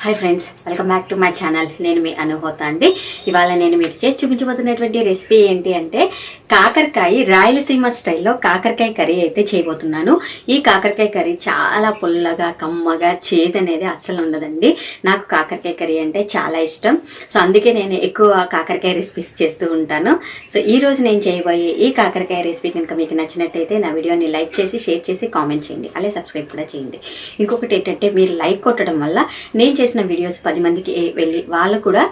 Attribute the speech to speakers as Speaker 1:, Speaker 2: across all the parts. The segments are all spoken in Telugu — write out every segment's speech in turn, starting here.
Speaker 1: Hi friends, welcome back to my channel. నేను మీ హోతా అండి. ఇవాళ నేను మీకు చేసి చూపించబోతున్నటువంటి రెసిపీ ఏంటి అంటే కాకరకాయ రాయలసీమ స్టైల్లో కాకరకాయ కర్రీ అయితే చేయబోతున్నాను. ఈ కాకరకాయ కర్రీ చాలా పుల్లగా కమ్మగా చేదు అనేది అస్సలు ఉండదండి. నాకు కాకరకాయ కర్రీ అంటే చాలా ఇష్టం. సో అందుకే నేను ఎక్కువ కాకరకాయ రెసిపీస్ చేస్తూ ఉంటాను. సో ఈ రోజు నేను చేయబోయే ఈ కాకరకాయ రెసిపీ కనుక మీకు నచ్చినట్టయితే నా వీడియోని లైక్ చేసి షేర్ చేసి కామెంట్ చేయండి, అలాగే సబ్స్క్రైబ్ కూడా చేయండి. ఇంకొకటి ఏంటంటే మీరు లైక్ కొట్టడం వల్ల నేను చేసిన వీడియోస్ 10 మందికి వెళ్ళి వాళ్ళు కూడా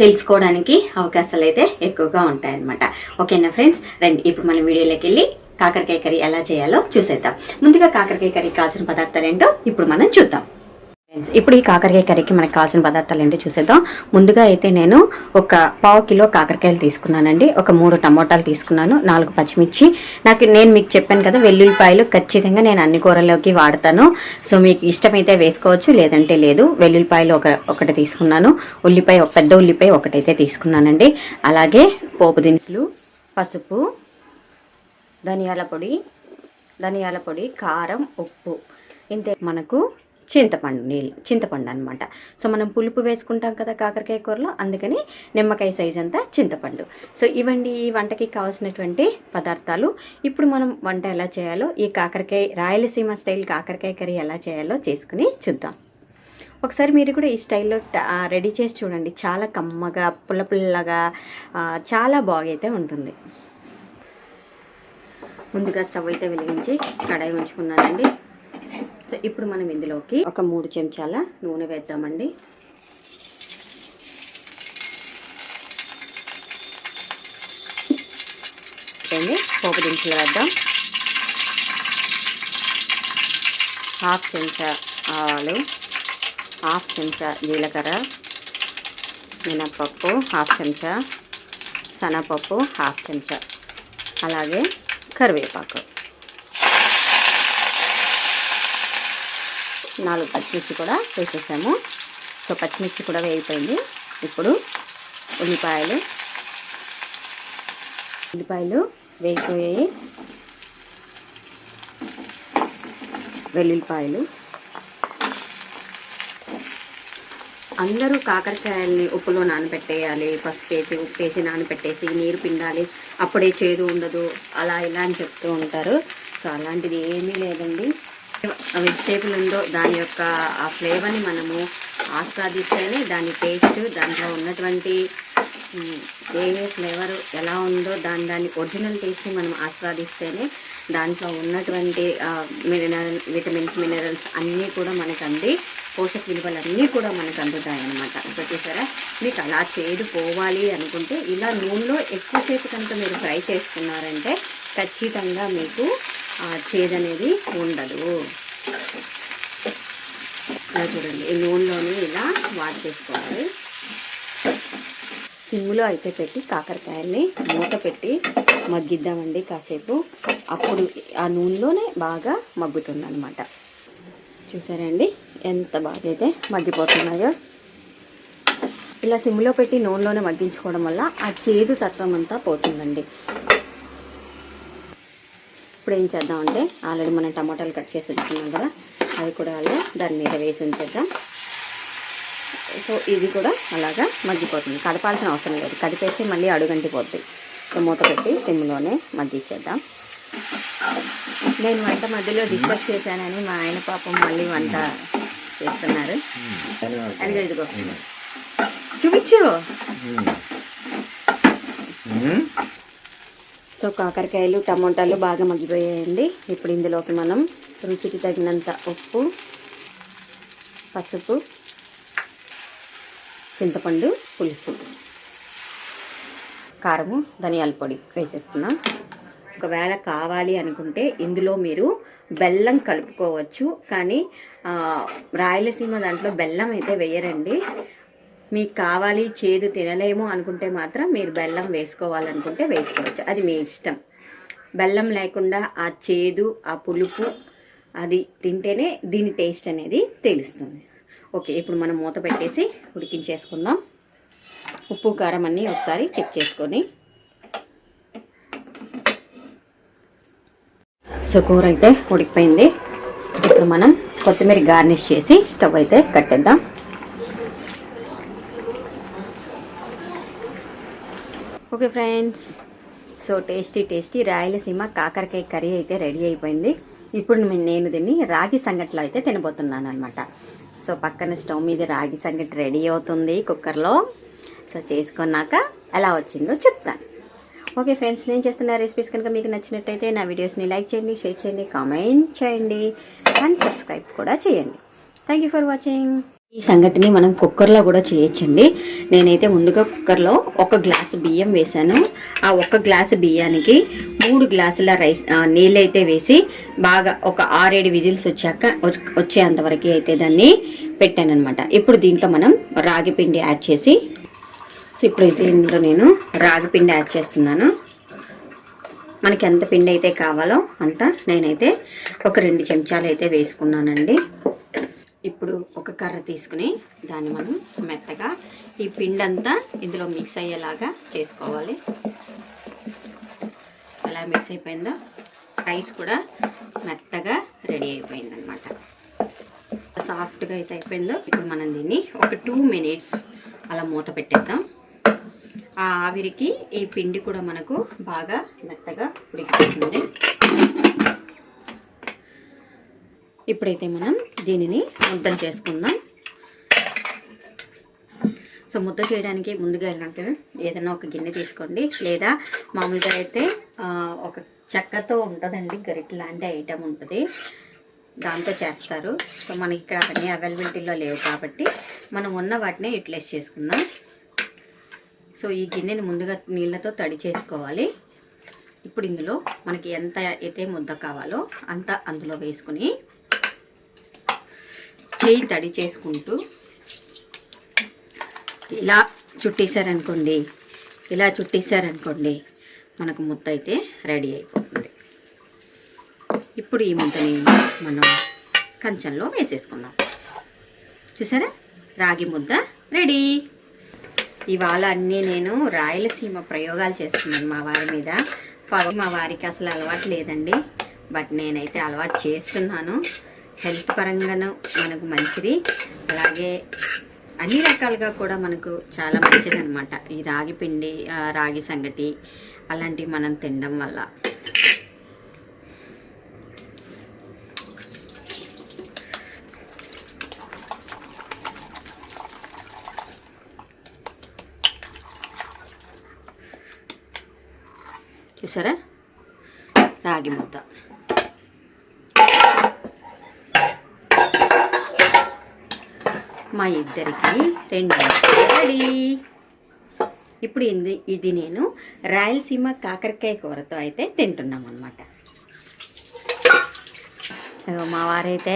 Speaker 1: తెలుసుకోవడానికి అవకాశాలు అయితే ఎక్కువగా ఉంటాయన్నమాట. ఓకేనా ఫ్రెండ్స్, రండి ఇప్పుడు మన వీడియోలోకి వెళ్ళి కాకరకాయ కర్రీ ఎలా చేయాలో చూసేద్దాం. ముందుగా కాకరకాయ కర్రీ కావాల్సిన పదార్థాలు ఏంటో ఇప్పుడు మనం చూద్దాం. ఇప్పుడు ఈ కాకరకాయ కర్రీకి మనకు కావాల్సిన పదార్థాలు ఏంటో చూసేద్దాం. ముందుగా అయితే నేను ఒక 1/2 కిలో కాకరకాయలు తీసుకున్నానండి. ఒక 3 టమోటాలు తీసుకున్నాను, 4 పచ్చిమిర్చి. నేను మీకు చెప్పాను కదా, వెల్లుల్లిపాయలు ఖచ్చితంగా నేను అన్ని కూరల్లోకి వాడతాను. సో మీకు ఇష్టమైతే వేసుకోవచ్చు, లేదంటే లేదు. వెల్లుల్లిపాయలు ఒకటి తీసుకున్నాను. పెద్ద ఉల్లిపాయ ఒకటైతే తీసుకున్నానండి. అలాగే పోపు దినుసులు, పసుపు, ధనియాల పొడి, కారం, ఉప్పు, ఇంతే. మనకు చింతపండు అనమాట. సో మనం పులుపు వేసుకుంటాం కదా కాకరకాయ కూరలో, అందుకని నిమ్మకాయ సైజ్ అంతా చింతపండు. సో ఇవండి ఈ వంటకి కావాల్సినటువంటి పదార్థాలు. ఇప్పుడు మనం వంట ఎలా చేయాలో, ఈ కాకరకాయ రాయలసీమ స్టైల్ కాకరకాయ కర్రీ ఎలా చేయాలో చేసుకుని చూద్దాం. ఒకసారి మీరు కూడా ఈ స్టైల్లో రెడీ చేసి చూడండి. చాలా కమ్మగా పుల్లగా చాలా బాగైతే ఉంటుంది. ముందుగా స్టవ్ అయితే వెలిగించి కడాయి ఉంచుకున్నానండి. సో ఇప్పుడు మనం ఇందులోకి ఒక 3 చెంచాల నూనె వేద్దామండి. పోపు దినుసులు వేద్దాం. 1/2 చెంచా ఆవాలు, 1/2 చెంచా జీలకర్ర, మినప్పప్పు 1/2 చెంచా, శనగపప్పు 1/2 చెంచా, అలాగే కరివేపాకు, 4 పచ్చిమిర్చి కూడా వేసేసాము. సో పచ్చిమిర్చి కూడా వేగిపోయింది. ఇప్పుడు ఉల్లిపాయలు వేగిపోయాయి. వెల్లుల్లిపాయలు. అందరూ కాకరకాయల్ని ఉప్పులో నానబెట్టేయాలి, పసుపు వేసి ఉప్పు వేసి నానబెట్టేసి నీరు పిండాలి, అప్పుడే చేదు ఉండదు, అలా ఇలా అని చెప్తూ ఉంటారు. సో అలాంటిది ఏమీ లేదండి. వెజిటేబుల్ ఉందో దాని యొక్క ఆ ఫ్లేవర్ని మనము ఆస్వాదిస్తేనే దాని టేస్ట్, దాంట్లో ఉన్నటువంటి ఏ ఫ్లేవర్ ఎలా ఉందో దాని ఒరిజినల్ టేస్ట్ని మనం ఆస్వాదిస్తేనే దాంట్లో ఉన్నటువంటి విటమిన్స్, మినరల్స్ అన్నీ కూడా మనకు అంది, పోషక విలువలు అన్నీ కూడా మనకు అందుతాయి అన్నమాట. సో చూసారా, మీకు అలా చేదు పోవాలి అనుకుంటే ఇలా నూనెలో ఎక్కువసేపు కనుక మీరు ఫ్రై చేసుకున్నారంటే ఖచ్చితంగా మీకు చేదు అనేది ఉండదు. ఇలా చూడండి, ఈ నూనెలోని ఇలా వాష్ చేసుకోవాలి. సిమ్లో అయితే పెట్టి కాకరకాయల్ని మూత పెట్టి మగ్గిద్దామండి కాసేపు. అప్పుడు ఆ నూనెలోనే బాగా మగ్గుతుంది అనమాట. చూసారండి ఎంత బాగా అయితే మగ్గిపోతున్నాయో. ఇలా సిమ్లో పెట్టి నూనెలోనే మగ్గించుకోవడం వల్ల ఆ చేదు తత్వం అంతా పోతుందండి. ఇప్పుడు ఏం చేద్దామంటే, ఆల్రెడీ మనం టమాటాలు కట్ చేసి ఉంచుకున్నాం కదా, అది కూడా అలా దాని మీద వేసి ఉంచేద్దాం. సో ఇది కూడా అలాగా మగ్గిపోతుంది, కదపాల్సిన అవసరం లేదు. కదిపేసి మళ్ళీ అడుగంటిపోద్ది. సో మూత పెట్టి సిమ్లోనే మగ్గిచ్చేద్దాం. నేను వంట మధ్యలో డిస్కస్ చేశానని మా ఆయన పాపం మళ్ళీ వంట చేస్తున్నారు. అడిగా ఇదిగో చూపించు. సో కాకరకాయలు, టమోటాలు బాగా మగ్గిపోయాయండి. ఇప్పుడు ఇందులోకి మనం రుచికి తగినంత ఉప్పు, పసుపు, చింతపండు పులుసు, కారము, ధనియాల పొడి వేసేస్తున్నాం. ఒకవేళ కావాలి అనుకుంటే ఇందులో మీరు బెల్లం కలుపుకోవచ్చు, కానీ రాయలసీమ దాంట్లో బెల్లం అయితే వేయరండి. మీకు కావాలి, చేదు తినలేము అనుకుంటే మాత్రం మీరు బెల్లం వేసుకోవాలనుకుంటే వేసుకోవచ్చు, అది మీ ఇష్టం. బెల్లం లేకుండా ఆ చేదు, ఆ పులుపు అది తింటేనే దీని టేస్ట్ అనేది తెలుస్తుంది. ఓకే, ఇప్పుడు మనం మూత పెట్టేసి ఉడికించేసుకుందాం. ఉప్పు కారం అన్నీ ఒకసారి చెక్ చేసుకొని సో కూర అయితే ఉడికిపోయింది. ఇప్పుడు మనం కొత్తిమీర గార్నిష్ చేసి స్టవ్ అయితే కట్టేద్దాం. Okay friends, so tasty Rayalaseema కాకరకాయ కర్రీ అయితే రెడీ అయిపోయింది. ఇప్పుడు నేను దీన్ని రాగి సంగట్లో అయితే తినబోతున్నాను అనమాట. సో పక్కన స్టవ్ మీద రాగి సంగటి రెడీ అవుతుంది కుక్కర్లో. సో చేసుకున్నాక ఎలా వచ్చిందో చెప్తాను. ఓకే ఫ్రెండ్స్, నేను చేస్తున్న రెసిపీస్ కనుక మీకు నచ్చినట్టయితే నా వీడియోస్ని లైక్ చేయండి, షేర్ చేయండి, కామెంట్ చేయండి అండ్ సబ్స్క్రైబ్ కూడా చేయండి. Thank you for watching. ఈ సంగటిని మనం కుక్కర్లో కూడా చేయొచ్చండి. నేనైతే ముందుగా కుక్కర్లో 1 గ్లాసు బియ్యం వేసాను. ఆ 1 గ్లాసు బియ్యానికి 3 గ్లాసుల నీళ్ళు అయితే వేసి బాగా ఒక 6-7 విజిల్స్ వచ్చేంతవరకు అయితే దాన్ని పెట్టాను అనమాట. ఇప్పుడు దీంట్లో మనం రాగి పిండి యాడ్ చేసి, సో ఇప్పుడైతే ఇందులో నేను రాగి పిండి యాడ్ చేస్తున్నాను. మనకి ఎంత పిండి అయితే కావాలో అంత నేనైతే ఒక 2 చెంచాలు అయితే వేసుకున్నానండి. ఇప్పుడు ఒక కర్ర తీసుకుని దాన్ని మనం మెత్తగా ఈ పిండి అంతా ఇందులో మిక్స్ అయ్యేలాగా చేసుకోవాలి. అలా మిక్స్ అయిపోయిందో రైస్ కూడా మెత్తగా రెడీ అయిపోయిందనమాట. సాఫ్ట్గా అయితే అయిపోయిందో ఇప్పుడు మనం దీన్ని ఒక 2 మినిట్స్ అలా మూత పెట్టేద్దాం. ఆ ఆవిరికి ఈ పిండి కూడా మనకు బాగా మెత్తగా ఉడికిపోతుంది. ఇప్పుడైతే మనం దీనిని ముద్దలు చేసుకుందాం. సో ముద్ద చేయడానికి ముందుగా ఏంటంటే ఏదైనా ఒక గిన్నె తీసుకోండి, లేదా మామూలుగా అయితే ఒక చెక్కతో ఉంటుందండి, గరిటె లాంటి ఐటమ్ ఉంటుంది, దాంతో చేస్తారు. సో మనకి ఇక్కడ అవన్నీ అవైలబిలిటీలో లేవు కాబట్టి మనం ఉన్న వాటిని యూటిలైజ్ చేసుకుందాం. సో ఈ గిన్నెని ముందుగా నీళ్ళతో తడి చేసుకోవాలి. ఇప్పుడు ఇందులో మనకి ఎంత అయితే ముద్ద కావాలో అంత అందులో వేసుకుని చేయి తడి చేసుకుంటూ ఇలా చుట్టేశారనుకోండి మనకు ముద్ద అయితే రెడీ అయిపోతుంది. ఇప్పుడు ఈ ముద్దని మనం కంచంలో వేసేసుకుందాం. చూసారా, రాగి ముద్ద రెడీ. ఇవాళ అన్నీ నేను రాయలసీమ ప్రయోగాలు చేస్తున్నాను మా వారి మీద. మా వారికి అసలు అలవాటు లేదండి, బట్ నేనైతే అలవాటు చేస్తున్నాను. హెల్త్ పరంగాను మనకు మంచిది, అలాగే అన్ని రకాలుగా కూడా మనకు చాలా మంచిది అనమాట. ఈ రాగి పిండి, రాగి సంగటి అలాంటివి మనం తినడం వల్ల. చూసారా, రాగి ముద్ద మా ఇద్దరికి 2 రెడీ. ఇప్పుడు ఇది నేను రాయలసీమ కాకరకాయ కూరతో అయితే తింటున్నాం అనమాట. మా వారైతే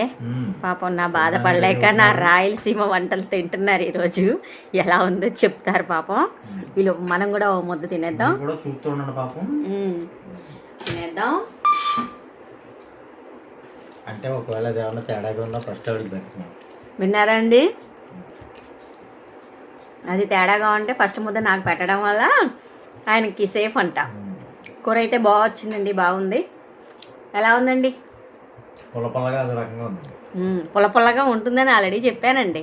Speaker 1: పాపం నా బాధపడలేక నా రాయలసీమ వంటలు తింటున్నారు ఈరోజు. ఎలా ఉందో చెప్తారు పాపం. వీళ్ళు మనం కూడా ఓ ముద్ద తినేద్దాం. తినేద్దాం.
Speaker 2: అంటే ఒకవేళ ఏమన్నా తేడాగా ఉన్నా ఫస్ట్ ఆవిడకి పెడుతున్నాం.
Speaker 1: విన్నారా అండి? అది తేడాగా ఉంటే ఫస్ట్ ముద్ద నాకు పెట్టడం వల్ల ఆయనకి సేఫ్ అంట. కూర అయితే బాగా వచ్చిందండి, బాగుంది. ఎలా ఉందండి?
Speaker 2: పుల్లపుల్లగా అది రకంగా ఉంది.
Speaker 1: పుల్లపుల్లగా ఉంటుందని ఆల్రెడీ చెప్పానండి.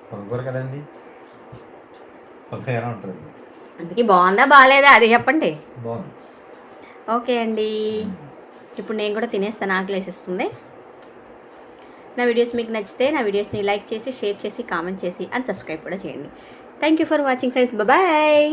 Speaker 2: పుల్లకూర కదండి, పుల్లగా ఉంటుంది.
Speaker 1: అందుకే బాగుందా బాగాలేదా అది చెప్పండి.
Speaker 2: బాగుంది.
Speaker 1: ఓకే అండి, ఇప్పుడు నేను కూడా తినేస్తాను, ఆకలేసిస్తుంది. నా వీడియోస్ మీకు నచ్చితే నా వీడియోస్ని లైక్ చేసి, షేర్ చేసి, కామెంట్ చేసి అండ్ సబ్స్క్రైబ్ కూడా చేయండి. Thank you for watching friends. Bye.